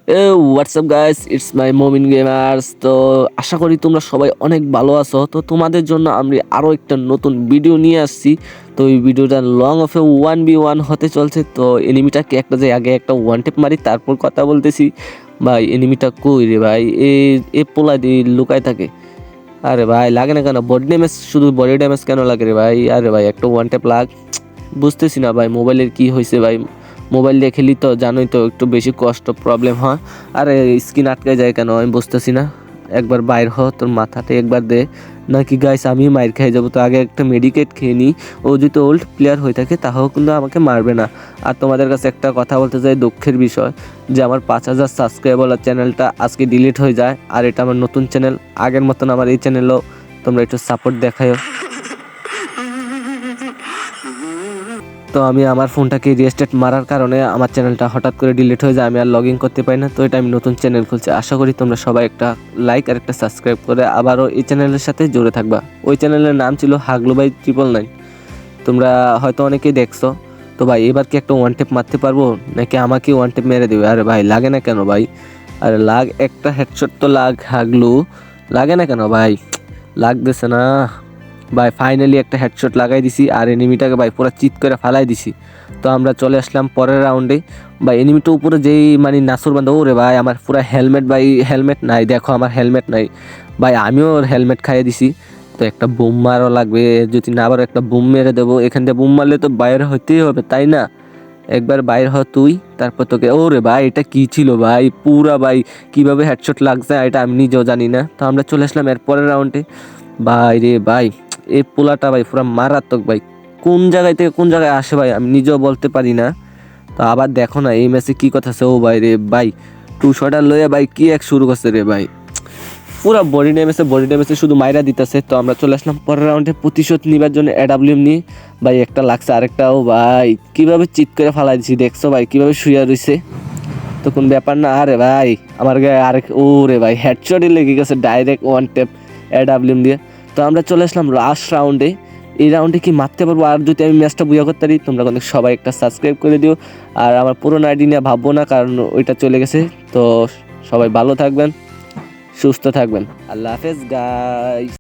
WhatsApp guys, it's my মোমিন gamers. তো আশা করি তোমরা সবাই অনেক ভালো আছো। তো তোমাদের জন্য আমি আরও একটা নতুন ভিডিও নিয়ে আসছি। তো এই ভিডিওটা লং অফে 1v1 হতে চলছে। তো এনিমিটাকে একটা যে আগে একটা ওয়ান টেপ মারি, তারপর কথা বলতেছি। ভাই এনিমিটা কই রে ভাই? এ পোলা দিয়ে লুকায় থাকে। আরে ভাই লাগে না কেন? বডি ড্যামেজ, শুধু বডি ড্যামেজ কেন লাগে রে ভাই? আরে ভাই একটা ওয়ান টেপ লাগ, বুঝতেছি না ভাই মোবাইলের কি হয়েছে ভাই। মোবাইল দিয়ে খেলি তো জানোই তো, একটু বেশি কষ্ট প্রবলেম হয়। আরে স্ক্রিন আটকে যায় কেন আমি বুঝতেছি না। একবার বাইর হ, তোর মাথাতে একবার দে। নাকি গাইস আমি মাইর খেয়ে যাবো? তো আগে একটা মেডিকেট খেয়ে নিই। ও যদি ওল্ড প্লেয়ার হয়ে থাকে তাহলে কিন্তু আমাকে মারবে না। আর তোমাদের কাছে একটা কথা বলতে চাই, দুঃখের বিষয় যে আমার 5,000 সাবস্ক্রাইবার চ্যানেলটা আজকে ডিলিট হয়ে যায়। আর এটা আমার নতুন চ্যানেল, আগের মতন আমার এই চ্যানেলও তোমরা একটু সাপোর্ট দেখাও। তো আমি আমার ফোনটাকে রিস্টার্ট মারার কারণে আমার চ্যানেলটা হঠাৎ করে ডিলিট হয়ে যায়, আমি আর লগ ইন করতে পারি না। তো এটা আমি নতুন চ্যানেল খুলছি, আশা করি তোমরা সবাই একটা লাইক আর একটা সাবস্ক্রাইব করে আবারও এই চ্যানেলের সাথে জুড়ে থাকবা। ওই চ্যানেলের নাম ছিল হাগলু ভাই 999, তোমরা হয়তো অনেকেই দেখছো। তো ভাই এবার কি একটা ওয়ান টেপ মারতে পারবো, নাকি আমাকে ওয়ান টেপ মেরে দেবে? আরে ভাই লাগে না কেন ভাই? আরে লাগ, একটা হেডশট তো লাগ হাগলু, লাগে না কেন ভাই? লাগতেছে না ভাই। ফাইনালি একটা হেডশট লাগাই দিছি আর এনিমিটাকে ভাই পুরো চিৎ করে ফালাই দিছি। তো আমরা চলে আসলাম পরের রাউন্ডে। ভাই এনিমিটা উপরে যেই মানে নাসুর বান্ধব, ওরে ভাই আমার পুরো হেলমেট, ভাই হেলমেট নাই, দেখো আমার হেলমেট নাই ভাই। আমিও ওর হেলমেট খাইয়ে দিছি। তো একটা বুম মারও লাগবে, যদি না আবার একটা বুম মেরে দেবো। এখান থেকে বুম মারলে তো বাইরে হইতেই হবে, তাই না? একবার বাইর হ তুই, তারপর তোকে। ওরে ভাই এটা কি ছিল ভাই? পুরা ভাই কিভাবে হেডশট লাগছে এটা আমি নিজেও জানি না। তো আমরা চলে আসলাম এর পরের রাউন্ডে। ভাই রে ভাই, এই পোলাটা ভাই পুরা মারাত্মক ভাই। কোন জায়গায় থেকে কোন জায়গায় আসে ভাই আমি নিজেও বলতে পারি না। তো আবার দেখো না এই ম্যাচে কি কথা আছে। ও ভাই রে ভাই, টু শটার লয়ে ভাই কি এক শুরু করছে রে ভাই। পুরা বডি ড্যামেজে শুধু মাইরা দিতেছে। তো আমরা চলে আসলাম পরের রাউন্ডে প্রতিশোধ নিবার জন্য এডাব্লিউএম নিয়ে। ভাই একটা লাগছে, আরেকটাও ভাই কিভাবে চিৎ করে ফালাই দিছি, দেখছো ভাই কিভাবে শুয়ে রইছে। তো কোন ব্যাপার না। আরে ভাই আমার গায়ে আরেক, ও রে ভাই হেডশটই লেগে গেছে ডাইরেক্ট ওয়ান টেপ এডাব্লিউএম দিয়ে। তো আমরা চলে আসলাম লাস্ট রাউন্ডে। এই রাউন্ডে কি মারতে পারবো? আর যদি আমি ম্যাচটা বুঝা করতে পারি, তোমরা কিন্তু সবাই একটা সাবস্ক্রাইব করে দিও। আর আমার পুরোনো আইডি নিয়ে ভাববো না, কারণ ওইটা চলে গেছে। তো সবাই ভালো থাকবেন, সুস্থ থাকবেন। আল্লাহ হাফেজ গাইস।